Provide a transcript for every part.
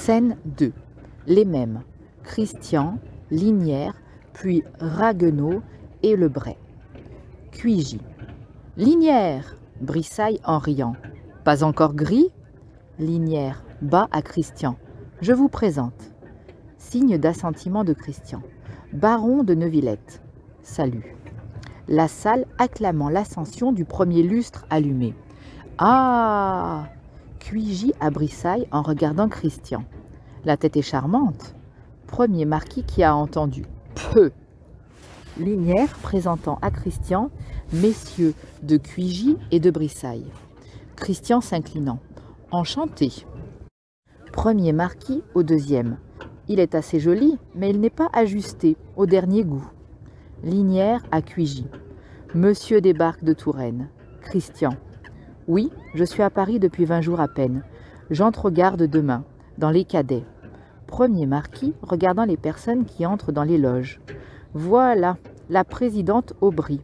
Scène 2. Les mêmes. Christian, Linière, puis Ragueneau et Lebray. Cuigy. Linière, Brissaille en riant. Pas encore gris? Linière, bas à Christian. Je vous présente. Signe d'assentiment de Christian. Baron de Neuvillette. Salut. La salle acclamant l'ascension du premier lustre allumé. Ah! Cuigy à Brissaille en regardant Christian. La tête est charmante. Premier marquis qui a entendu. Peu. Linière présentant à Christian messieurs de Cuigy et de Brissaille. Christian s'inclinant. Enchanté. Premier marquis au deuxième. Il est assez joli, mais il n'est pas ajusté au dernier goût. Linière à Cuigy. Monsieur débarque de Touraine. Christian. Oui, je suis à Paris depuis 20 jours à peine. J'entre aux gardes demain, dans les cadets. Premier marquis regardant les personnes qui entrent dans les loges. Voilà, la présidente Aubry.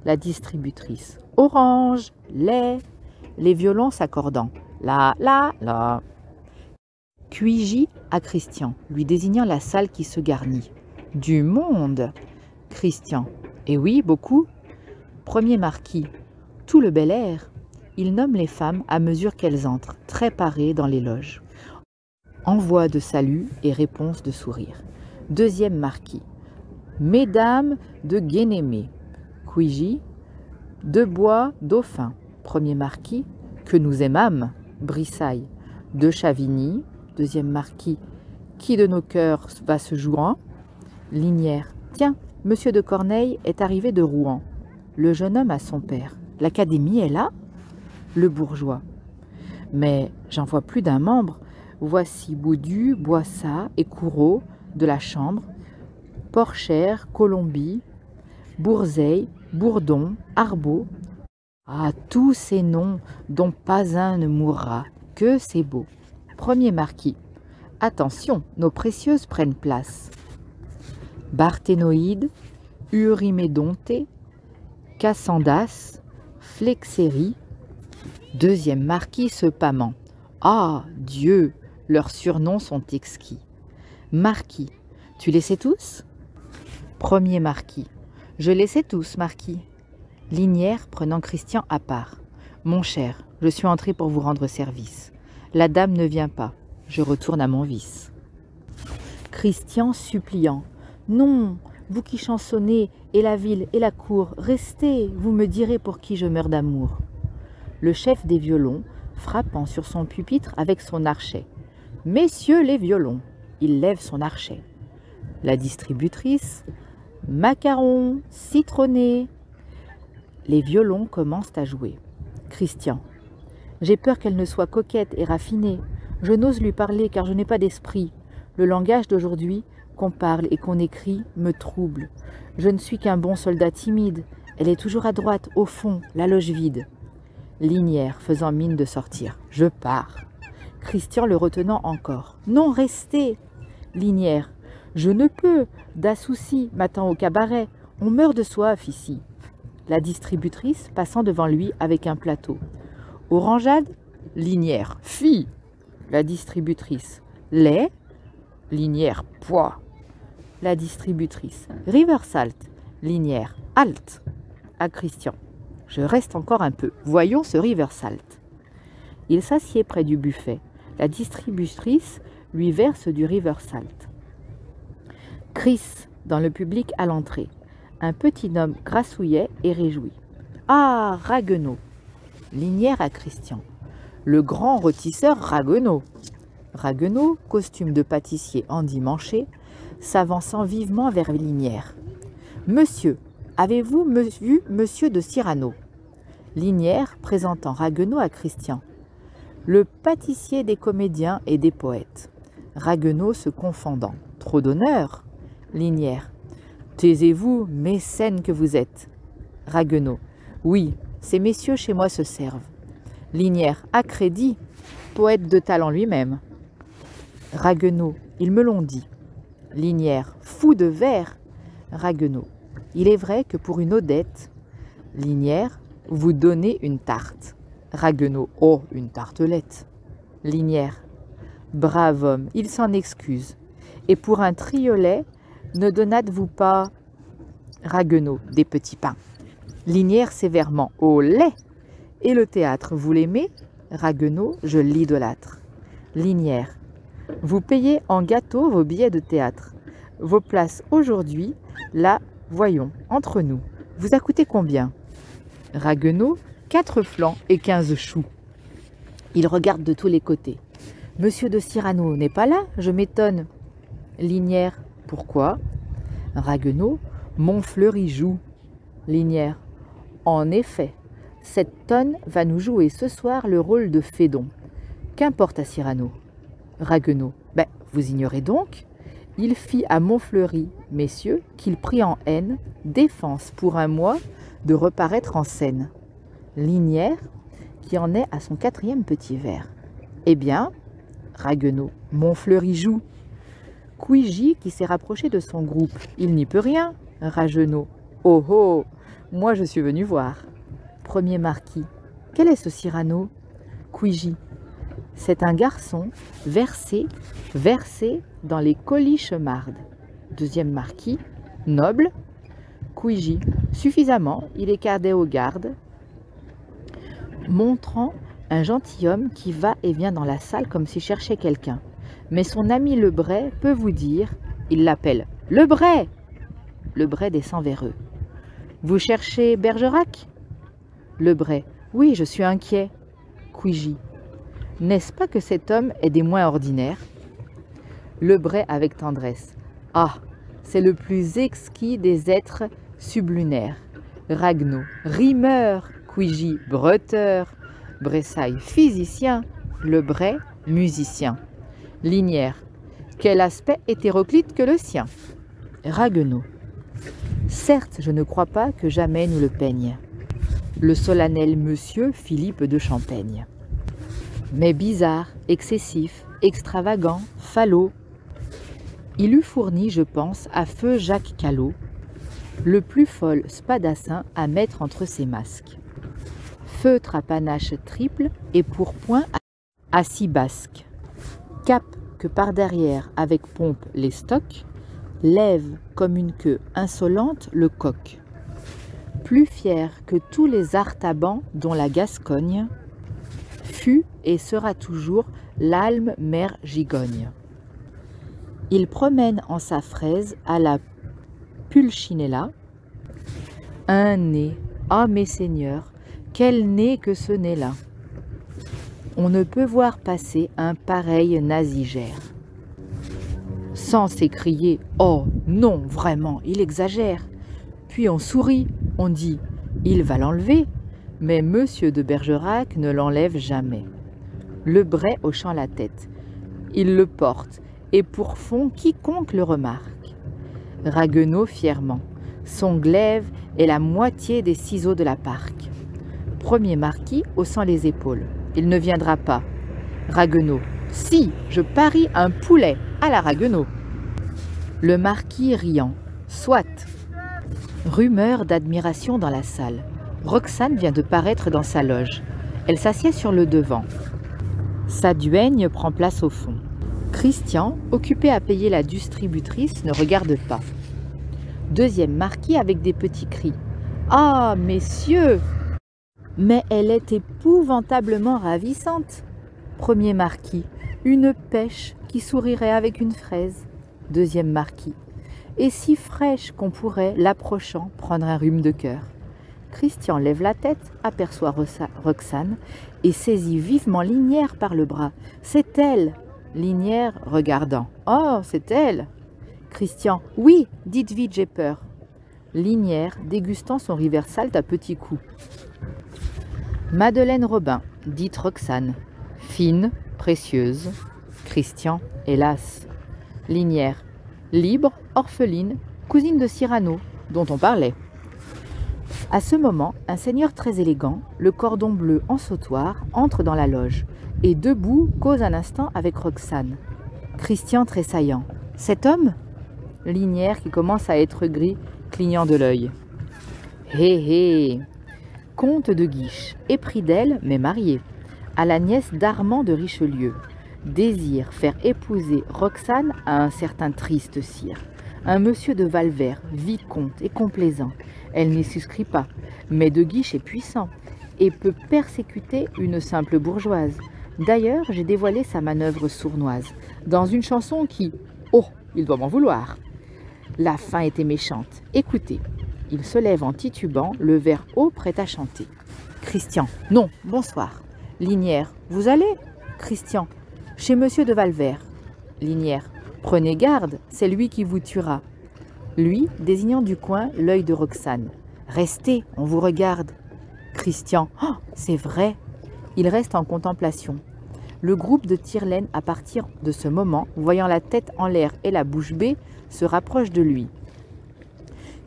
La distributrice. Orange, lait. Les violons s'accordant. La, la, la. Cuigy à Christian, lui désignant la salle qui se garnit. Du monde. Christian. Eh oui, beaucoup. Premier marquis. Tout le bel air. Il nomme les femmes à mesure qu'elles entrent, très parées dans les loges. Envoi de salut et réponse de sourire. Deuxième marquis. Mesdames de Guénémé. Cuigy. De Bois Dauphin. Premier marquis. Que nous aimâmes. Brissaille. De Chavigny. Deuxième marquis. Qui de nos cœurs va se jouant? Linière. Tiens, monsieur de Corneille est arrivé de Rouen. Le jeune homme à son père. L'académie est là? Le bourgeois. Mais j'en vois plus d'un membre. Voici Boudu, Boissat et Courreau de la Chambre, Porchère, Colombie, Bourzeille, Bourdon, Arbeau. Ah, tous ces noms dont pas un ne mourra, que c'est beau. Premier marquis. Attention, nos précieuses prennent place. Barthénoïde, Eurymédonte, Cassandas, Flexérie. Deuxième marquis se pâmant. Ah, Dieu, leurs surnoms sont exquis. Marquis, tu les sais tous? Premier marquis. Je les sais tous, marquis. Linière prenant Christian à part. Mon cher, je suis entré pour vous rendre service. La dame ne vient pas. Je retourne à mon vice. Christian suppliant. Non, vous qui chansonnez, et la ville et la cour, restez, vous me direz pour qui je meurs d'amour. Le chef des violons, frappant sur son pupitre avec son archet. Messieurs les violons, il lève son archet. La distributrice, macarons, citronnés. Les violons commencent à jouer. Christian, j'ai peur qu'elle ne soit coquette et raffinée. Je n'ose lui parler car je n'ai pas d'esprit. Le langage d'aujourd'hui, qu'on parle et qu'on écrit, me trouble. Je ne suis qu'un bon soldat timide. Elle est toujours à droite, au fond, la loge vide. Linière faisant mine de sortir. Je pars. Christian le retenant encore. Non, restez. Linière. Je ne peux. D'assouci m'attend au cabaret. On meurt de soif ici. La distributrice passant devant lui avec un plateau. Orangeade? Linière. Fi. La distributrice. Lait? Linière. Pois. La distributrice. Riversalt. Linière. Halte. À Christian. Je reste encore un peu. Voyons ce Riversalt. Il s'assied près du buffet. La distributrice lui verse du Riversalt. Chris, dans le public à l'entrée. Un petit homme grassouillet et réjoui. Ah, Ragueneau. Linière à Christian. Le grand rôtisseur Ragueneau. Ragueneau, costume de pâtissier endimanché, s'avançant vivement vers Linière. Monsieur, avez-vous vu monsieur de Cyrano? Linière présentant Ragueneau à Christian. Le pâtissier des comédiens et des poètes. Ragueneau se confondant. Trop d'honneur. Linière. Taisez-vous, mécène que vous êtes. Ragueneau. Oui, ces messieurs chez moi se servent. Linière. À crédit. Poète de talent lui-même. Ragueneau. Ils me l'ont dit. Linière. Fou de vers. Ragueneau. Il est vrai que pour une Odette. Linière. Vous donnez une tarte. Ragueneau. Oh, une tartelette. Linière. Brave homme, il s'en excuse. Et pour un triolet, ne donnâtes-vous pas, Ragueneau, des petits pains? Linière sévèrement, au lait. Et le théâtre, vous l'aimez? Ragueneau, je l'idolâtre. Linière, vous payez en gâteau vos billets de théâtre. Vos places aujourd'hui, là, voyons, entre nous, vous a coûté combien? Ragueneau, 4 flancs et 15 choux. Il regarde de tous les côtés. Monsieur de Cyrano n'est pas là, je m'étonne. Linière, pourquoi? Ragueneau, Montfleury joue. Linière, en effet, cette tonne va nous jouer ce soir le rôle de Phédon. Qu'importe à Cyrano? Ragueneau, ben, vous ignorez donc? Il fit à Montfleury, messieurs, qu'il prit en haine, défense pour un mois de reparaître en scène. Linière, qui en est à son 4e petit verre. Eh bien, Ragueneau, Montfleury joue. Couigy, qui s'est rapproché de son groupe, il n'y peut rien. Ragueneau, oh oh, moi je suis venu voir. Premier marquis, quel est ce Cyrano? Couigy, c'est un garçon versé dans les colichemardes. Deuxième marquis, noble. Couigy, suffisamment, il est cadet aux gardes, montrant un gentilhomme qui va et vient dans la salle comme s'il cherchait quelqu'un. Mais son ami Lebray peut vous dire, il l'appelle Lebray. Lebray descend vers eux. Vous cherchez Bergerac? Lebray, oui, je suis inquiet. Couigy, n'est-ce pas que cet homme est des moins ordinaires? Lebray avec tendresse, ah, c'est le plus exquis des êtres sublunaires. Ragueneau, rimeur. Couigy, bretteur. Bressailles, physicien. Lebray, musicien. Linière, quel aspect hétéroclite que le sien. Ragueneau, certes, je ne crois pas que jamais nous le peigne. Le solennel monsieur Philippe de Champaigne. Mais bizarre, excessif, extravagant, falot. Il eût fourni, je pense, à feu Jacques Callot, le plus fol spadassin à mettre entre ses masques. Feutre à panache triple et pourpoint à 6 basques. Cap que par derrière avec pompe les stocks, lève comme une queue insolente le coq. Plus fier que tous les artabans dont la Gascogne fut et sera toujours l'alme mère gigogne. Il promène en sa fraise à la Pulcinella un nez, ah mes seigneurs, quel nez que ce nez-là! On ne peut voir passer un pareil nasigère. Sans s'écrier « Oh non, vraiment, il exagère !» Puis on sourit, on dit « Il va l'enlever !» Mais monsieur de Bergerac ne l'enlève jamais. Lebray hochant la tête. Il le porte, et pour fond quiconque le remarque. Ragueneau fièrement. Son glaive est la moitié des ciseaux de la parque. Premier marquis haussant les épaules. Il ne viendra pas. Ragueneau. Si, je parie un poulet à la Ragueneau. Le marquis riant. Soit. Rumeur d'admiration dans la salle. Roxane vient de paraître dans sa loge. Elle s'assied sur le devant. Sa duègne prend place au fond. Christian, occupé à payer la distributrice, ne regarde pas. Deuxième marquis avec des petits cris. Ah, messieurs! Mais elle est épouvantablement ravissante. Premier marquis, une pêche qui sourirait avec une fraise. Deuxième marquis, et si fraîche qu'on pourrait, l'approchant, prendre un rhume de cœur. Christian lève la tête, aperçoit Roxane et saisit vivement Linière par le bras. C'est elle! Linière regardant. Oh, c'est elle! Christian, oui, dites vite, j'ai peur. Linière dégustant son Riversalt à petits coups. Madeleine Robin, dite Roxane, fine, précieuse. Christian, hélas. Linière, libre, orpheline, cousine de Cyrano, dont on parlait. À ce moment, un seigneur très élégant, le cordon bleu en sautoir, entre dans la loge et debout cause un instant avec Roxane. Christian tressaillant. Cet homme? Linière qui commence à être gris, clignant de l'œil. Hé hé! Comte de Guiche, épris d'elle, mais marié, à la nièce d'Armand de Richelieu. désire faire épouser Roxane à un certain triste sire, un monsieur de Valvert, vicomte et complaisant. Elle n'y souscrit pas, mais De Guiche est puissant et peut persécuter une simple bourgeoise. D'ailleurs, j'ai dévoilé sa manœuvre sournoise dans une chanson qui, oh, il doit m'en vouloir. La fin était méchante. Écoutez, il se lève en titubant, le verre haut prêt à chanter. Christian, non, bonsoir. Linière, vous allez? Christian, chez monsieur de Valvert. Linière, prenez garde, c'est lui qui vous tuera. Lui, désignant du coin l'œil de Roxane. Restez, on vous regarde. Christian, oh, c'est vrai. Il reste en contemplation. Le groupe de tire-laine, à partir de ce moment, voyant la tête en l'air et la bouche bée, se rapproche de lui.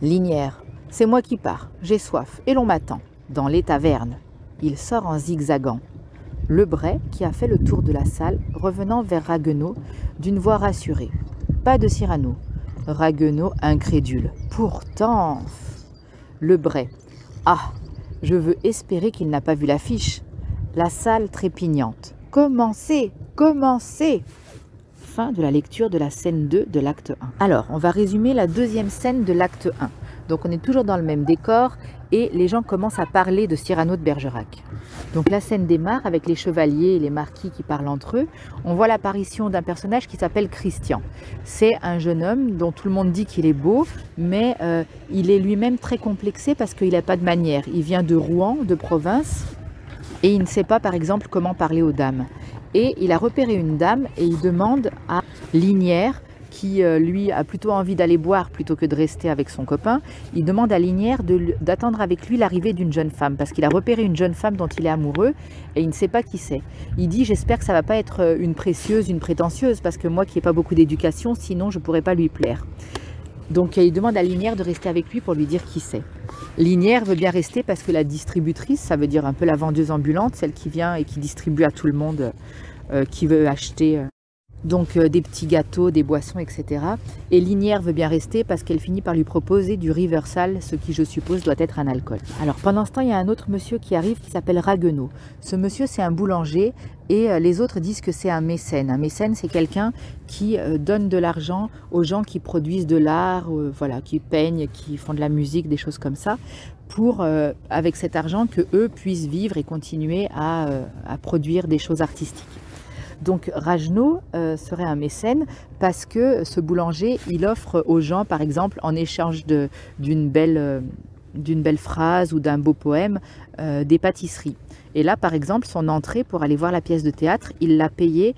Linière, c'est moi qui pars, j'ai soif et l'on m'attend. Dans les tavernes. Il sort en zigzagant. Lebray, qui a fait le tour de la salle, revenant vers Ragueneau, d'une voix rassurée. Pas de Cyrano. Ragueneau incrédule. Pourtant... Lebray. Ah, je veux espérer qu'il n'a pas vu l'affiche. La salle trépignante. Commencez, commencez. Fin de la lecture de la scène 2 de l'acte 1. Alors, on va résumer la deuxième scène de l'acte 1. Donc on est toujours dans le même décor et les gens commencent à parler de Cyrano de Bergerac. Donc la scène démarre avec les chevaliers et les marquis qui parlent entre eux. On voit l'apparition d'un personnage qui s'appelle Christian. C'est un jeune homme dont tout le monde dit qu'il est beau, mais il est lui-même très complexé parce qu'il n'a pas de manière. Il vient de Rouen, de province, et il ne sait pas par exemple comment parler aux dames. Et il a repéré une dame et il demande à Linière, qui lui a plutôt envie d'aller boire plutôt que de rester avec son copain, il demande à Linière d'attendre avec lui l'arrivée d'une jeune femme, parce qu'il a repéré une jeune femme dont il est amoureux et il ne sait pas qui c'est. Il dit j'espère que ça ne va pas être une précieuse, une prétentieuse, parce que moi qui n'ai pas beaucoup d'éducation, sinon je ne pourrais pas lui plaire. Donc il demande à Linière de rester avec lui pour lui dire qui c'est. Linière veut bien rester parce que la distributrice, ça veut dire un peu la vendeuse ambulante, celle qui vient et qui distribue à tout le monde qui veut acheter donc des petits gâteaux, des boissons, etc. Et Linière veut bien rester parce qu'elle finit par lui proposer du Riversal, ce qui je suppose doit être un alcool. Alors pendant ce temps, il y a un autre monsieur qui arrive qui s'appelle Ragueneau. Ce monsieur c'est un boulanger et les autres disent que c'est un mécène. Un mécène c'est quelqu'un qui donne de l'argent aux gens qui produisent de l'art, voilà, qui peignent, qui font de la musique, des choses comme ça, pour avec cet argent que eux puissent vivre et continuer à produire des choses artistiques. Donc Ragueneau serait un mécène parce que ce boulanger, il offre aux gens, par exemple, en échange d'une belle phrase ou d'un beau poème, des pâtisseries. Et là, par exemple, son entrée pour aller voir la pièce de théâtre, il l'a payée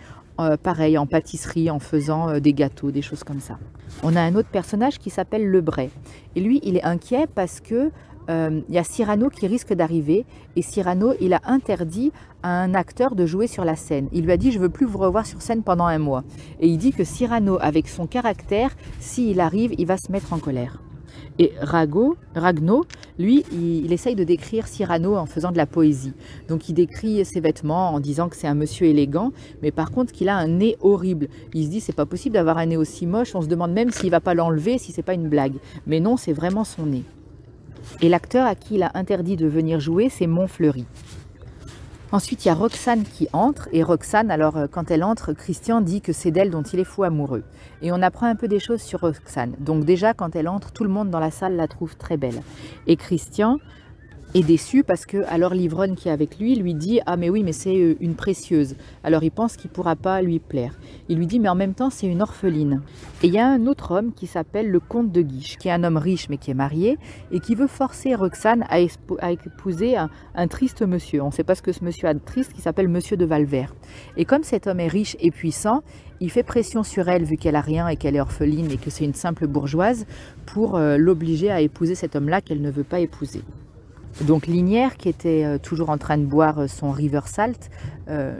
pareil, en pâtisserie, en faisant des gâteaux, des choses comme ça. On a un autre personnage qui s'appelle Lebray. Et lui, il est inquiet parce que il y a Cyrano qui risque d'arriver et Cyrano, il a interdit à un acteur de jouer sur la scène. Il lui a dit « je ne veux plus vous revoir sur scène pendant un mois ». Et il dit que Cyrano, avec son caractère, s'il arrive, il va se mettre en colère. Et Ragueneau, lui, il essaye de décrire Cyrano en faisant de la poésie. Donc il décrit ses vêtements en disant que c'est un monsieur élégant, mais par contre qu'il a un nez horrible. Il se dit c'est pas possible d'avoir un nez aussi moche, on se demande même s'il va pas l'enlever, si c'est pas une blague. Mais non, c'est vraiment son nez. Et l'acteur à qui il a interdit de venir jouer, c'est Montfleury. Ensuite, il y a Roxane qui entre. Et Roxane, alors quand elle entre, Christian dit que c'est d'elle dont il est fou amoureux. Et on apprend un peu des choses sur Roxane. Donc déjà, quand elle entre, tout le monde dans la salle la trouve très belle. Et Christian est déçu parce que alors l'ivrogne qui est avec lui dit « Ah mais oui, mais c'est une précieuse ». Alors il pense qu'il ne pourra pas lui plaire. Il lui dit « Mais en même temps, c'est une orpheline ». Et il y a un autre homme qui s'appelle le comte de Guiche, qui est un homme riche mais qui est marié et qui veut forcer Roxane à épouser un triste monsieur. On ne sait pas ce que ce monsieur a de triste, qui s'appelle monsieur de Valvert. Et comme cet homme est riche et puissant, il fait pression sur elle vu qu'elle a rien et qu'elle est orpheline et que c'est une simple bourgeoise pour l'obliger à épouser cet homme-là qu'elle ne veut pas épouser. Donc Linière, qui était toujours en train de boire son Riversalt,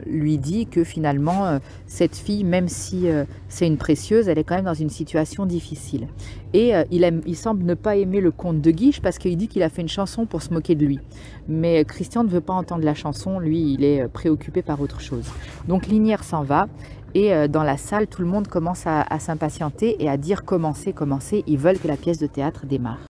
lui dit que finalement, cette fille, même si c'est une précieuse, elle est quand même dans une situation difficile. Et il semble ne pas aimer le comte de Guiche parce qu'il dit qu'il a fait une chanson pour se moquer de lui. Mais Christian ne veut pas entendre la chanson, lui, il est préoccupé par autre chose. Donc Linière s'en va. Et dans la salle, tout le monde commence à s'impatienter et à dire commencez, commencez, ils veulent que la pièce de théâtre démarre.